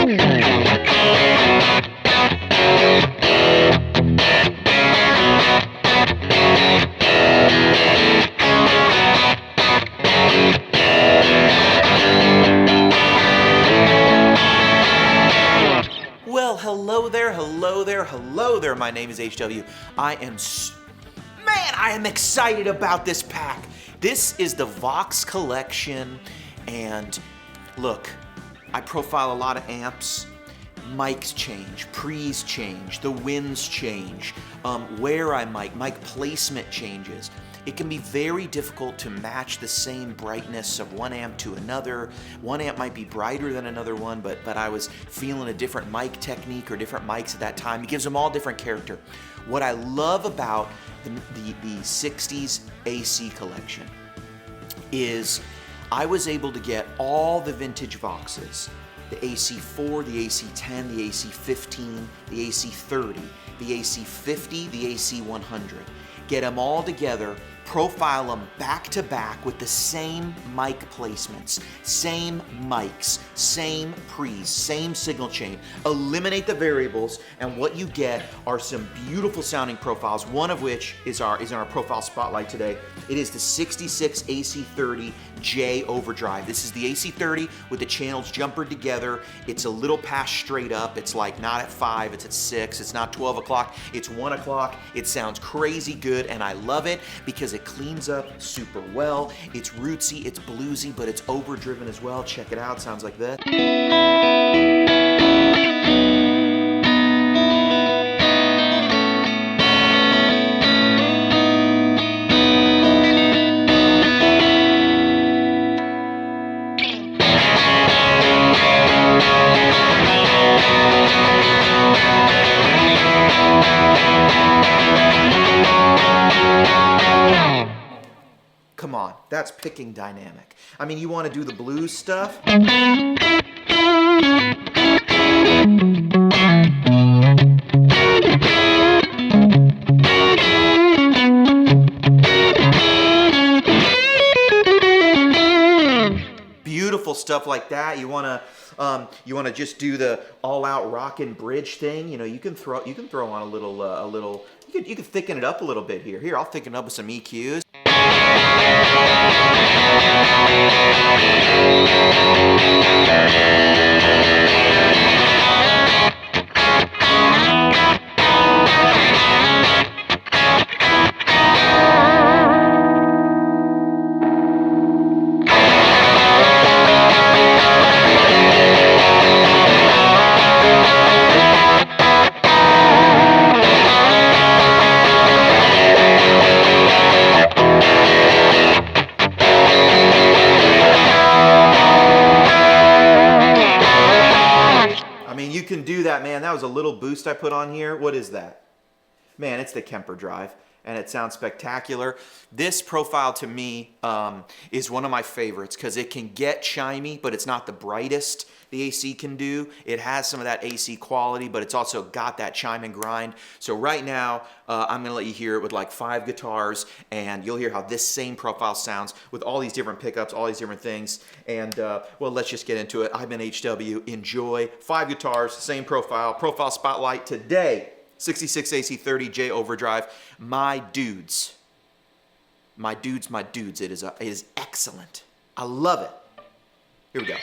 Well, hello there, hello there, hello there. My name is HW. I am excited about this pack. This is the Vox collection, and look, I profile a lot of amps. Mics change, pre's change, the winds change, where I mic placement changes. It can be very difficult to match the same brightness of one amp to another. One amp might be brighter than another one, but I was feeling a different mic technique or different mics at that time. It gives them all different character. What I love about the 60s AC collection is I was able to get all the vintage Voxes. The AC4, the AC10, the AC15, the AC30, the AC50, the AC100. Get them all together, profile them back to back with the same mic placements, same mics, same pre's, same signal chain. Eliminate the variables, and what you get are some beautiful sounding profiles, one of which is in our profile spotlight today. It is the 66 AC30 J Overdrive. This is the AC30 with the channels jumpered together. It's a little past straight up. It's like not at 5, it's at 6. It's not 12 o'clock, it's 1 o'clock. It sounds crazy good, and I love it because it cleans up super well. It's rootsy, it's bluesy, but it's overdriven as well. Check it out, sounds like that. Come on, that's picking dynamic. I mean, you want to do the blues stuff? Beautiful stuff like that. You want to just do the all-out rockin' bridge thing. You know, you can throw on a little. You can thicken it up a little bit here. Here, I'll thicken it up with some EQs. You can do that, man. That was a little boost I put on here. What is that? Man, it's the Kemper drive, and it sounds spectacular. This profile to me is one of my favorites because it can get chimey, but it's not the brightest the AC can do. It has some of that AC quality, but it's also got that chime and grind. So right now, I'm gonna let you hear it with like 5 guitars, and you'll hear how this same profile sounds with all these different pickups, all these different things. And well, let's just get into it. I've been HW. Enjoy. 5 guitars, same profile. Profile spotlight today. 66 AC30 J Overdrive. My dudes. It is excellent. I love it. Here we go.